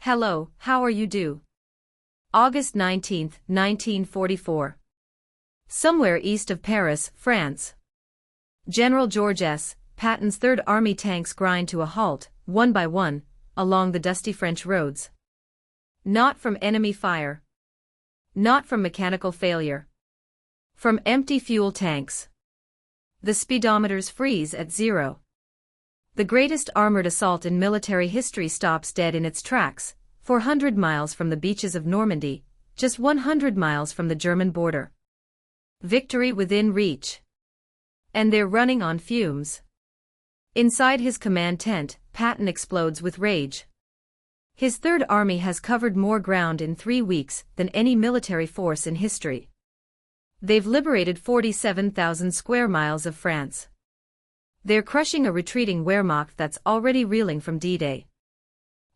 Hello, how are you do? August 19, 1944. Somewhere east of Paris, France. General George S. Patton's Third Army tanks grind to a halt, one by one, along the dusty French roads. Not from enemy fire. Not from mechanical failure. From empty fuel tanks. The speedometers freeze at zero. The greatest armored assault in military history stops dead in its tracks, 400 miles from the beaches of Normandy, just 100 miles from the German border. Victory within reach. And they're running on fumes. Inside his command tent, Patton explodes with rage. His Third Army has covered more ground in 3 weeks than any military force in history. They've liberated 47,000 square miles of France. They're crushing a retreating Wehrmacht that's already reeling from D-Day.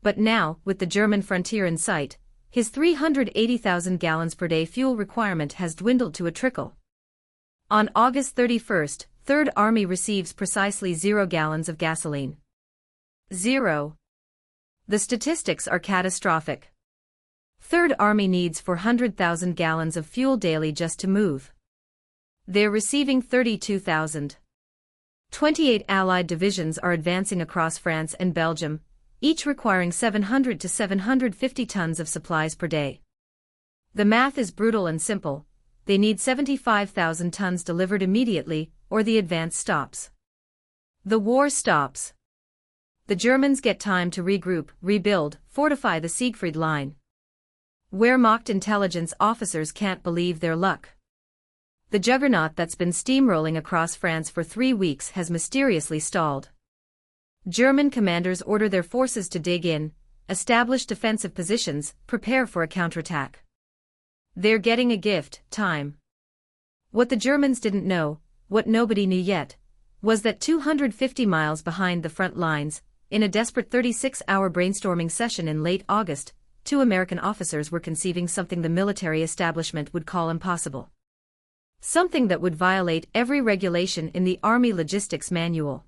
But now, with the German frontier in sight, his 380,000 gallons per day fuel requirement has dwindled to a trickle. On August 31st, Third Army receives precisely 0 gallons of gasoline. 0. The statistics are catastrophic. Third Army needs 400,000 gallons of fuel daily just to move. They're receiving 32,000. 28 Allied divisions are advancing across France and Belgium, each requiring 700 to 750 tons of supplies per day. The math is brutal and simple. They need 75,000 tons delivered immediately, or the advance stops. The war stops. The Germans get time to regroup, rebuild, fortify the Siegfried Line. Wehrmacht intelligence officers can't believe their luck. The juggernaut that's been steamrolling across France for 3 weeks has mysteriously stalled. German commanders order their forces to dig in, establish defensive positions, prepare for a counterattack. They're getting a gift, time. What the Germans didn't know, what nobody knew yet, was that 250 miles behind the front lines, in a desperate 36-hour brainstorming session in late August, 2 American officers were conceiving something the military establishment would call impossible. Something that would violate every regulation in the Army Logistics Manual.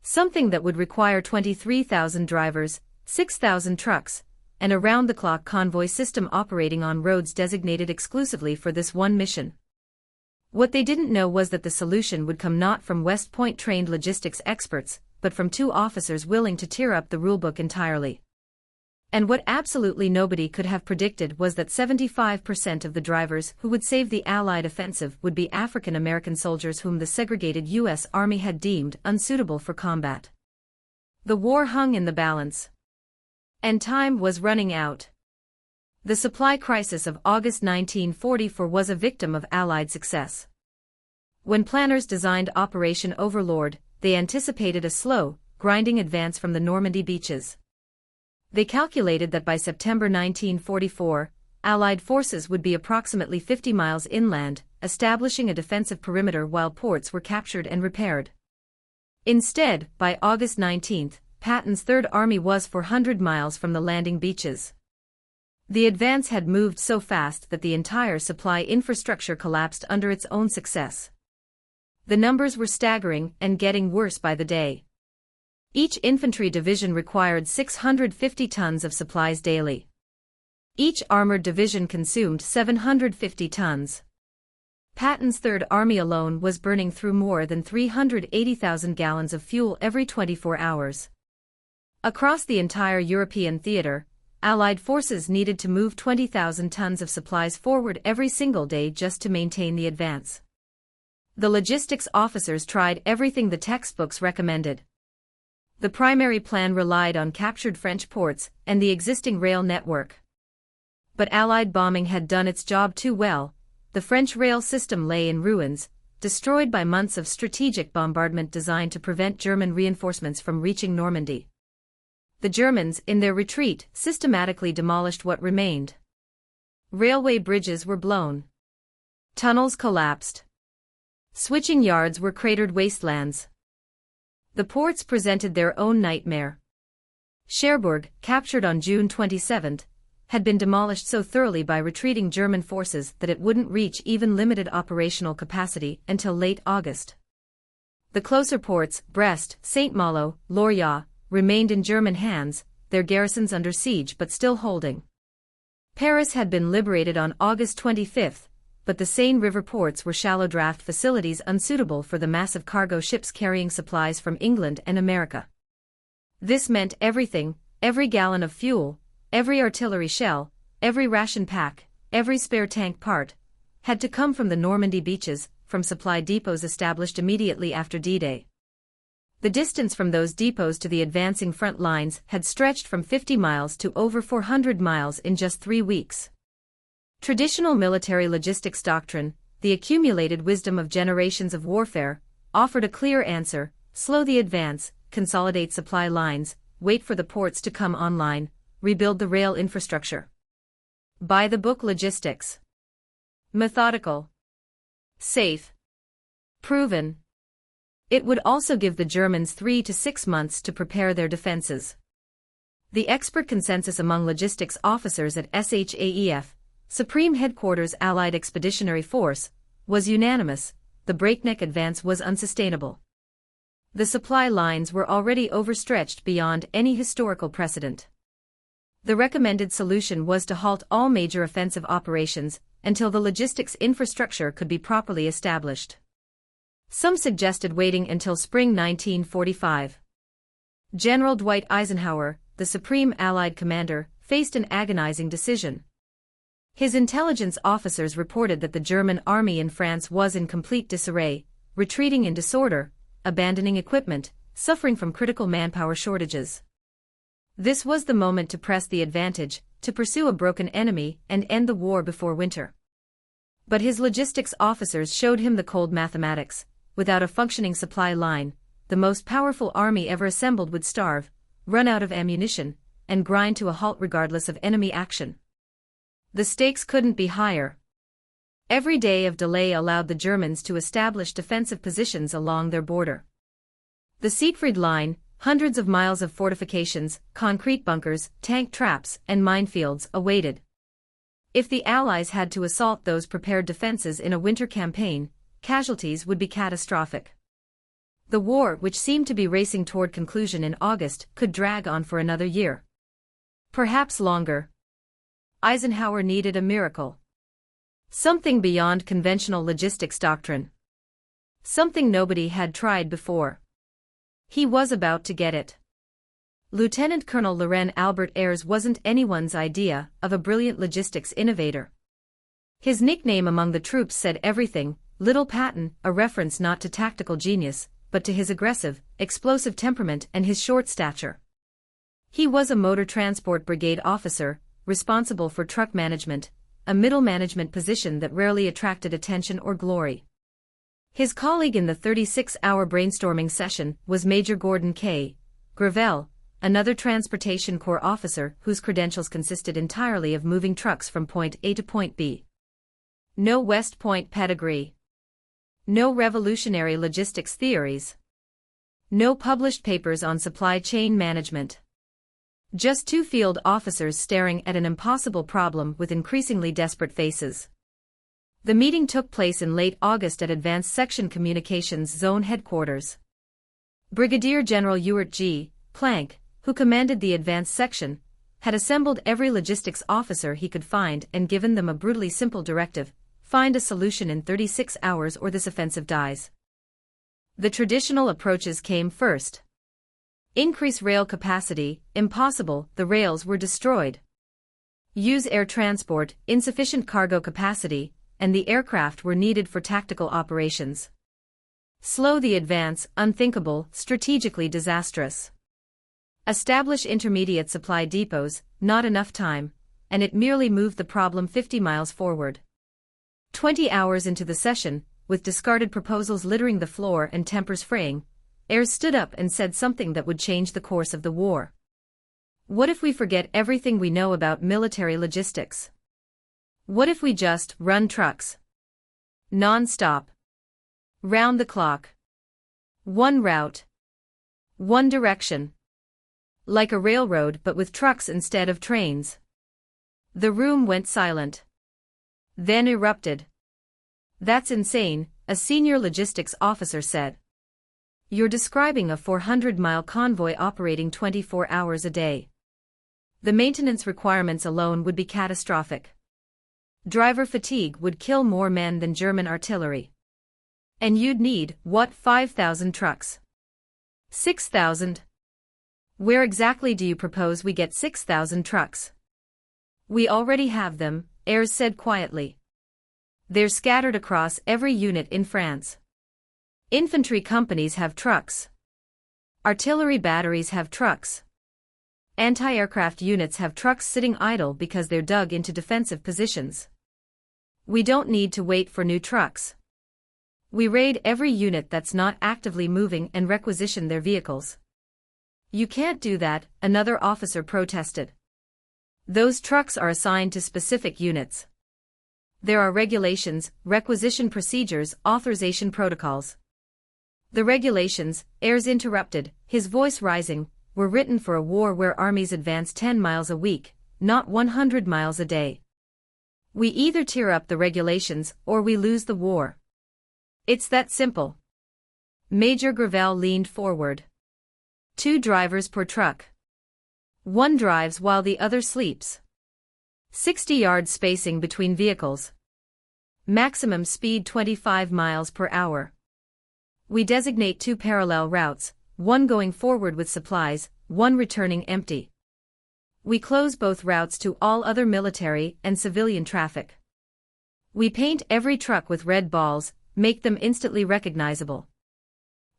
Something that would require 23,000 drivers, 6,000 trucks, and a round-the-clock convoy system operating on roads designated exclusively for this one mission. What they didn't know was that the solution would come not from West Point-trained logistics experts, but from 2 officers willing to tear up the rulebook entirely. And what absolutely nobody could have predicted was that 75% of the drivers who would save the Allied offensive would be African American soldiers whom the segregated U.S. Army had deemed unsuitable for combat. The war hung in the balance. And time was running out. The supply crisis of August 1944 was a victim of Allied success. When planners designed Operation Overlord, they anticipated a slow, grinding advance from the Normandy beaches. They calculated that by September 1944, Allied forces would be approximately 50 miles inland, establishing a defensive perimeter while ports were captured and repaired. Instead, by August 19, Patton's Third Army was 400 miles from the landing beaches. The advance had moved so fast that the entire supply infrastructure collapsed under its own success. The numbers were staggering and getting worse by the day. Each infantry division required 650 tons of supplies daily. Each armored division consumed 750 tons. Patton's Third Army alone was burning through more than 380,000 gallons of fuel every 24 hours. Across the entire European theater, Allied forces needed to move 20,000 tons of supplies forward every single day just to maintain the advance. The logistics officers tried everything the textbooks recommended. The primary plan relied on captured French ports and the existing rail network. But Allied bombing had done its job too well. The French rail system lay in ruins, destroyed by months of strategic bombardment designed to prevent German reinforcements from reaching Normandy. The Germans, in their retreat, systematically demolished what remained. Railway bridges were blown. Tunnels collapsed. Switching yards were cratered wastelands. The ports presented their own nightmare. Cherbourg, captured on June 27, had been demolished so thoroughly by retreating German forces that it wouldn't reach even limited operational capacity until late August. The closer ports, Brest, Saint-Malo, Lorient, remained in German hands, their garrisons under siege but still holding. Paris had been liberated on August 25, but the Seine River ports were shallow draft facilities unsuitable for the massive cargo ships carrying supplies from England and America. This meant everything, every gallon of fuel, every artillery shell, every ration pack, every spare tank part, had to come from the Normandy beaches, from supply depots established immediately after D-Day. The distance from those depots to the advancing front lines had stretched from 50 miles to over 400 miles in just 3 weeks. Traditional military logistics doctrine, the accumulated wisdom of generations of warfare, offered a clear answer: slow the advance, consolidate supply lines, wait for the ports to come online, rebuild the rail infrastructure. By the book logistics. Methodical. Safe. Proven. It would also give the Germans 3 to 6 months to prepare their defenses. The expert consensus among logistics officers at SHAEF, Supreme Headquarters Allied Expeditionary Force, was unanimous: the breakneck advance was unsustainable. The supply lines were already overstretched beyond any historical precedent. The recommended solution was to halt all major offensive operations until the logistics infrastructure could be properly established. Some suggested waiting until spring 1945. General Dwight Eisenhower, the Supreme Allied Commander, faced an agonizing decision. His intelligence officers reported that the German army in France was in complete disarray, retreating in disorder, abandoning equipment, suffering from critical manpower shortages. This was the moment to press the advantage, to pursue a broken enemy and end the war before winter. But his logistics officers showed him the cold mathematics: without a functioning supply line, the most powerful army ever assembled would starve, run out of ammunition, and grind to a halt regardless of enemy action. The stakes couldn't be higher. Every day of delay allowed the Germans to establish defensive positions along their border. The Siegfried Line, hundreds of miles of fortifications, concrete bunkers, tank traps, and minefields awaited. If the Allies had to assault those prepared defenses in a winter campaign, casualties would be catastrophic. The war, which seemed to be racing toward conclusion in August, could drag on for another year. Perhaps longer. Eisenhower needed a miracle. Something beyond conventional logistics doctrine. Something nobody had tried before. He was about to get it. Lieutenant Colonel Laurent Albert Ayers wasn't anyone's idea of a brilliant logistics innovator. His nickname among the troops said everything: Little Patton, a reference not to tactical genius, but to his aggressive, explosive temperament and his short stature. He was a motor transport brigade officer, responsible for truck management, a middle management position that rarely attracted attention or glory. His colleague in the 36-hour brainstorming session was Major Gordon K. Gravel, another Transportation Corps officer whose credentials consisted entirely of moving trucks from point A to point B. No West Point pedigree. No revolutionary logistics theories. No published papers on supply chain management. Just 2 field officers staring at an impossible problem with increasingly desperate faces. The meeting took place in late August at Advanced Section Communications Zone Headquarters. Brigadier General Ewart G. Plank, who commanded the Advanced Section, had assembled every logistics officer he could find and given them a brutally simple directive: find a solution in 36 hours or this offensive dies. The traditional approaches came first. Increase rail capacity: impossible, the rails were destroyed. Use air transport: insufficient cargo capacity, and the aircraft were needed for tactical operations. Slow the advance: unthinkable, strategically disastrous. Establish intermediate supply depots: not enough time, and it merely moved the problem 50 miles forward. 20 hours into the session, with discarded proposals littering the floor and tempers fraying, Ayers stood up and said something that would change the course of the war. What if we forget everything we know about military logistics? What if we just run trucks? Non-stop. Round the clock. One route. One direction. Like a railroad but with trucks instead of trains. The room went silent. Then erupted. That's insane, a senior logistics officer said. You're describing a 400-mile convoy operating 24 hours a day. The maintenance requirements alone would be catastrophic. Driver fatigue would kill more men than German artillery. And you'd need, what, 5,000 trucks? 6,000? Where exactly do you propose we get 6,000 trucks? We already have them, Ayers said quietly. They're scattered across every unit in France. Infantry companies have trucks. Artillery batteries have trucks. Anti-aircraft units have trucks sitting idle because they're dug into defensive positions. We don't need to wait for new trucks. We raid every unit that's not actively moving and requisition their vehicles. You can't do that, another officer protested. Those trucks are assigned to specific units. There are regulations, requisition procedures, authorization protocols. The regulations, Ayers interrupted, his voice rising, were written for a war where armies advance 10 miles a week, not 100 miles a day. We either tear up the regulations or we lose the war. It's that simple. Major Gravel leaned forward. 2 drivers per truck. One drives while the other sleeps. 60 yards spacing between vehicles. Maximum speed 25 miles per hour. We designate 2 parallel routes, one going forward with supplies, one returning empty. We close both routes to all other military and civilian traffic. We paint every truck with red balls, make them instantly recognizable.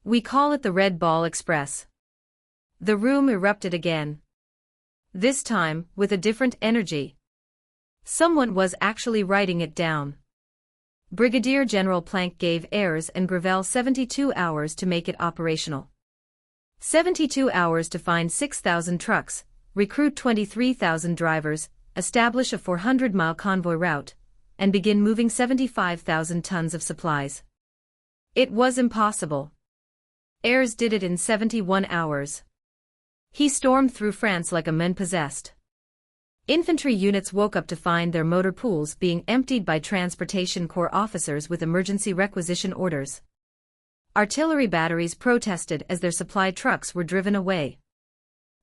We call it the Red Ball Express. The room erupted again. This time, with a different energy. Someone was actually writing it down. Brigadier General Planck gave Ayers and Gravel 72 hours to make it operational. 72 hours to find 6,000 trucks, recruit 23,000 drivers, establish a 400-mile convoy route, and begin moving 75,000 tons of supplies. It was impossible. Ayers did it in 71 hours. He stormed through France like a man possessed. Infantry units woke up to find their motor pools being emptied by Transportation Corps officers with emergency requisition orders. Artillery batteries protested as their supply trucks were driven away.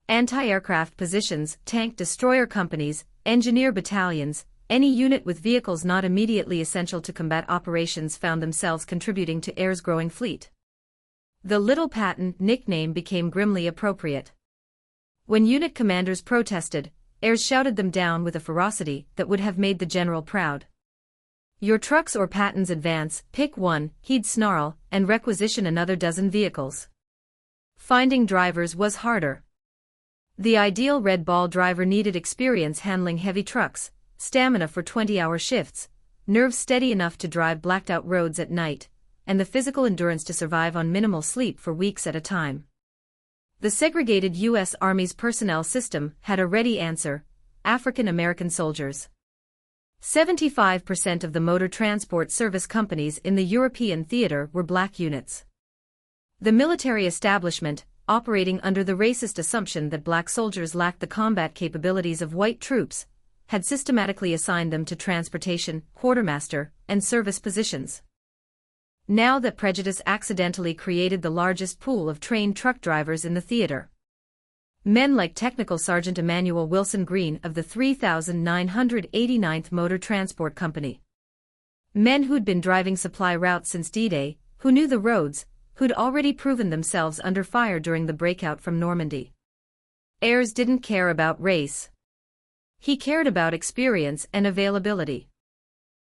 Anti-aircraft positions, tank destroyer companies, engineer battalions, any unit with vehicles not immediately essential to combat operations found themselves contributing to Ayers' growing fleet. The Little Patton nickname became grimly appropriate. When unit commanders protested, Ayers shouted them down with a ferocity that would have made the general proud. Your trucks or Patton's advance, pick one, he'd snarl, and requisition another dozen vehicles. Finding drivers was harder. The ideal Red Ball driver needed experience handling heavy trucks, stamina for 20-hour shifts, nerves steady enough to drive blacked-out roads at night, and the physical endurance to survive on minimal sleep for weeks at a time. The segregated U.S. Army's personnel system had a ready answer: African American soldiers. 75% of the motor transport service companies in the European theater were black units. The military establishment, operating under the racist assumption that black soldiers lacked the combat capabilities of white troops, had systematically assigned them to transportation, quartermaster, and service positions. Now that prejudice accidentally created the largest pool of trained truck drivers in the theater. Men like Technical Sergeant Emmanuel Wilson Green of the 3989th Motor Transport Company. Men who'd been driving supply routes since D-Day, who knew the roads, who'd already proven themselves under fire during the breakout from Normandy. Ayers didn't care about race. He cared about experience and availability.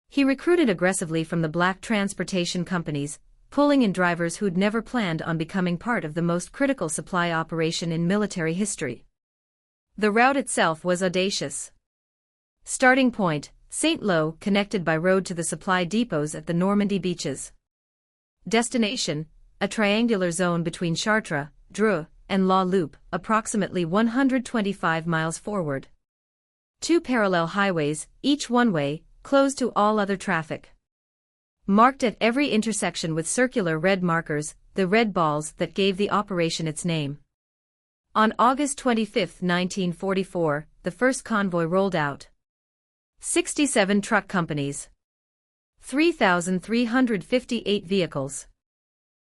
He recruited aggressively from the black transportation companies, pulling in drivers who'd never planned on becoming part of the most critical supply operation in military history. The route itself was audacious. Starting point, Saint-Lô, connected by road to the supply depots at the Normandy beaches. Destination, a triangular zone between Chartres, Dreux, and La Loupe, approximately 125 miles forward. 2 parallel highways, each one-way, closed to all other traffic. Marked at every intersection with circular red markers, the red balls that gave the operation its name. On August 25, 1944, the first convoy rolled out. 67 truck companies. 3,358 vehicles.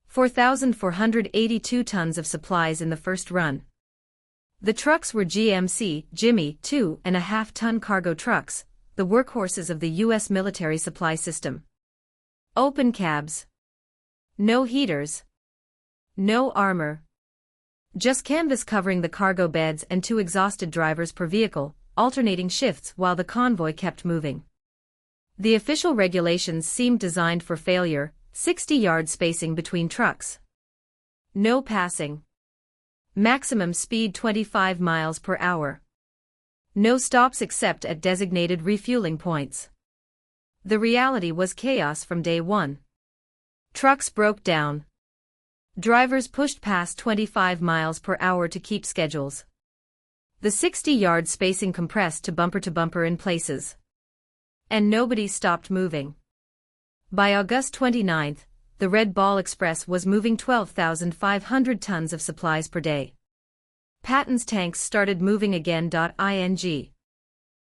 4,482 tons of supplies in the first run. The trucks were GMC, Jimmy, 2.5-ton cargo trucks, the workhorses of the U.S. military supply system. Open cabs. No heaters. No armor. Just canvas covering the cargo beds and 2 exhausted drivers per vehicle, alternating shifts while the convoy kept moving. The official regulations seemed designed for failure: 60-yard spacing between trucks. No passing. Maximum speed 25 miles per hour. No stops except at designated refueling points. The reality was chaos from day one. Trucks broke down. Drivers pushed past 25 miles per hour to keep schedules. The 60-yard spacing compressed to bumper in places. And nobody stopped moving. By August 29, the Red Ball Express was moving 12,500 tons of supplies per day. Patton's tanks started moving again. Ing.